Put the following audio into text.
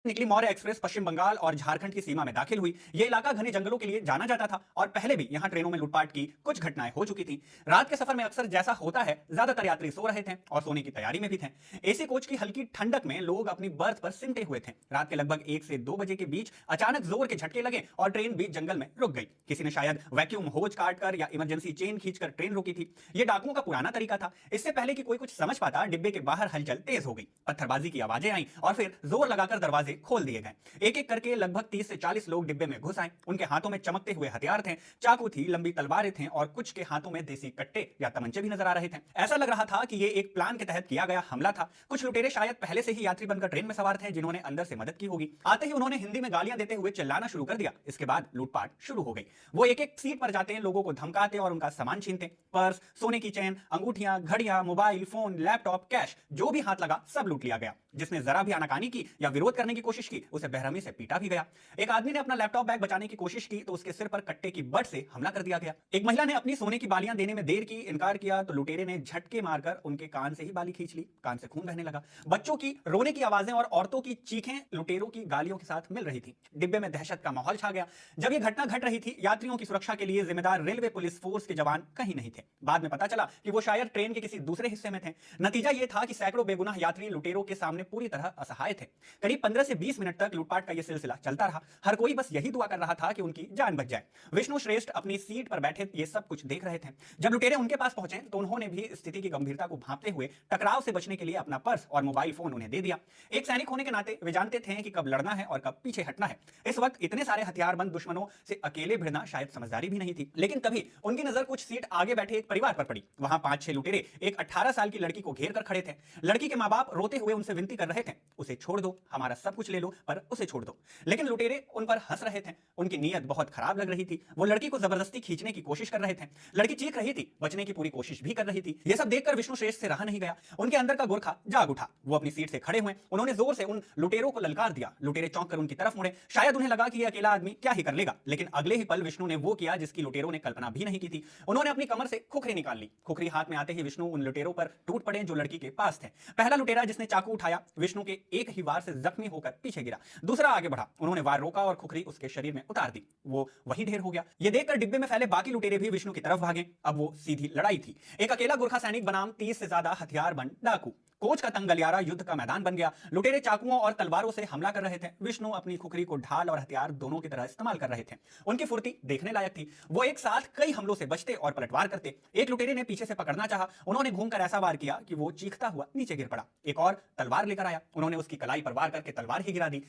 निकली मौर्य एक्सप्रेस पश्चिम बंगाल और झारखंड की सीमा में दाखिल हुई। यह इलाका घने जंगलों के लिए जाना जाता था और पहले भी यहां ट्रेनों में लूटपाट की कुछ घटनाएं हो चुकी थी। रात के सफर में अक्सर जैसा होता है, ज्यादातर यात्री सो रहे थे और सोने की तैयारी में भी थे। एसी कोच की हल्की ठंडक में लोग अपनी बर्थ पर सिमटे हुए थे। रात के लगभग 1 से 2 बजे के बीच अचानक जोर के झटके लगे और ट्रेन बीच जंगल में रुक गई। किसी ने शायद वैक्यूम होज काटकर या इमरजेंसी चेन खींचकर ट्रेन रोकी थी। यह डाकुओं का पुराना तरीका था। इससे पहले कि कोई कुछ समझ पाता, डिब्बे के बाहर हलचल तेज हो गई, पत्थरबाजी की आवाजें आई और फिर जोर लगाकर दरवाजे खोल दिए गए। एक एक करके लगभग 30 से 40 लोग डिब्बे में घुस आए। उनके हाथों में चमकते हुए हथियार थे, चाकू थी, लंबी तलवारें थे और कुछ के हाथों में देसी कट्टे या तमंचे भी नजर आ रहे थे। ऐसा लग रहा था कि ये एक प्लान के तहत किया गया हमला था। कुछ लुटेरे शायद पहले से ही यात्री बनकर ट्रेन में सवार थे, जिन्होंने अंदर से मदद की होगी। आते ही उन्होंने हिंदी में गालियां देते हुए चिल्लाना शुरू कर दिया। इसके बाद लूटपाट शुरू हो गई। वो एक एक सीट पर जाते, लोगों को धमकाते और उनका सामान छीनते। पर्स, सोने की चेन, अंगूठियां, घड़ियां, मोबाइल फोन, लैपटॉप, कैश, जो भी हाथ लगा सब लूट लिया गया। जिसने जरा भी आनाकानी की या विरोध करने की कोशिश की, उसे बेरहमी से पीटा भी गया। एक आदमी ने अपना लैपटॉप बैग बचाने की कोशिश की तो उसके सिर पर कट्टे की बट से हमला कर दिया गया। एक महिला ने अपनी सोने की बालियां देने में देर की इनकार किया तो लुटेरे ने झटके मारकर उनके कान से ही बाली खींच ली। कान से खून बहने लगा। बच्चों की रोने की आवाजें और औरतों की चीखें लुटेरों की गालियों के साथ मिल रही थी। डिब्बे में दहशत का माहौल छा गया। जब यह घटना घट रही थी, यात्रियों की सुरक्षा के लिए जिम्मेदार रेलवे पुलिस फोर्स के जवान कहीं नहीं थे। बाद में पता चला कि वो शायद ट्रेन के किसी दूसरे हिस्से में थे। नतीजा यह था कि सैकड़ों बेगुनाह यात्री लुटेरों के सामने पूरी तरह असहाय थे। करीब 15 से 20 मिनट तक लूटपाट का यह सिलसिला चलता रहा। हर कोई बस यही दुआ कर रहा था कि उनकी जान बच जाए। विष्णु श्रेष्ठ अपनी सीट पर बैठे ये सब कुछ देख रहे थे। जब लुटेरे उनके पास पहुंचे तो उन्होंने भी स्थिति की गंभीरता को भांपते हुए टकराव से बचने के लिए अपना पर्स और मोबाइल फोन उन्हें दे दिया। एक सैनिक होने के नाते वे जानते थे कि कब लड़ना है और कब पीछे हटना है। इस वक्त इतने सारे हथियारबंद दुश्मनों से अकेले भिड़ना शायद समझदारी भी नहीं थी। लेकिन तभी उनकी नजर कुछ सीट आगे बैठे एक परिवार पर पड़ी। वहां 5-6 लुटेरे एक 18 साल की लड़की को घेर कर खड़े थे। लड़की के मां बाप रोते हुए उनसे विनती कर रहे थे, उसे छोड़ दो, हमारा सब कुछ ले लो पर उसे छोड़ दो। लेकिन लुटेरे उन पर हंस रहे थे। उनकी नीयत बहुत खराब लग रही थी। वो लड़की को जबरदस्ती खींचने की कोशिश कर रहे थे। लड़की चीख रही थी, बचने की पूरी कोशिश भी कर रही थी। यह सब देखकर विष्णु श्रेष्ठ से रहा नहीं गया। उनके अंदर का गोरखा जाग उठा। वो अपनी सीट से खड़े हुए। उन्होंने जोर से उन लुटेरों को ललकार दिया। लुटेरे चौंक कर उनकी तरफ मुड़े। शायद उन्हें लगा कि यह अकेला आदमी क्या ही कर लेगा। लेकिन अगले ही पल विष्णु ने वो किया जिसकी लुटेरों ने कल्पना भी नहीं की थी। उन्होंने अपनी कमर से खुखरी निकाल ली। खुखरी हाथ में आते ही विष्णु उन लुटेरों पर टूट पड़े जो लड़की के पास थे। पहला लुटेरा जिसने चाकू उठाया, विष्णु के एक ही वार से जख्मी होकर पीछे गिरा। दूसरा आगे बढ़ा। उन्होंने वार रोका और खुखरी उसके शरीर में उतार दी। वो वही ढेर हो गया। ये देखकर डिब्बे में फैले बाकी लुटेरे भी विष्णु की तरफ भागे। अब वो सीधी लड़ाई थी। एक अकेला गोरखा सैनिक बनाम 30 से ज्यादा हथियारबंद डाकू। कोच का तंग गलियारा युद्ध का मैदान बन गया। लुटेरे चाकुओं और तलवारों से हमला कर रहे थे। विष्णु अपनी खुखरी को ढाल और हथियार दोनों की तरह इस्तेमाल कर रहे थे। उनकी फुर्ती देखने लायक थी। वो एक साथ कई हमलों से बचते और पलटवार करते। एक लुटेरे ने पीछे से पकड़ना चाहा। उन्होंने घूमकर ऐसा वार किया कि वो चीखता हुआ नीचे गिर पड़ा। एक और तलवार लेकर आया। उन्होंने उसकी कलाई पर वार करके तलवार ही गिरा दी।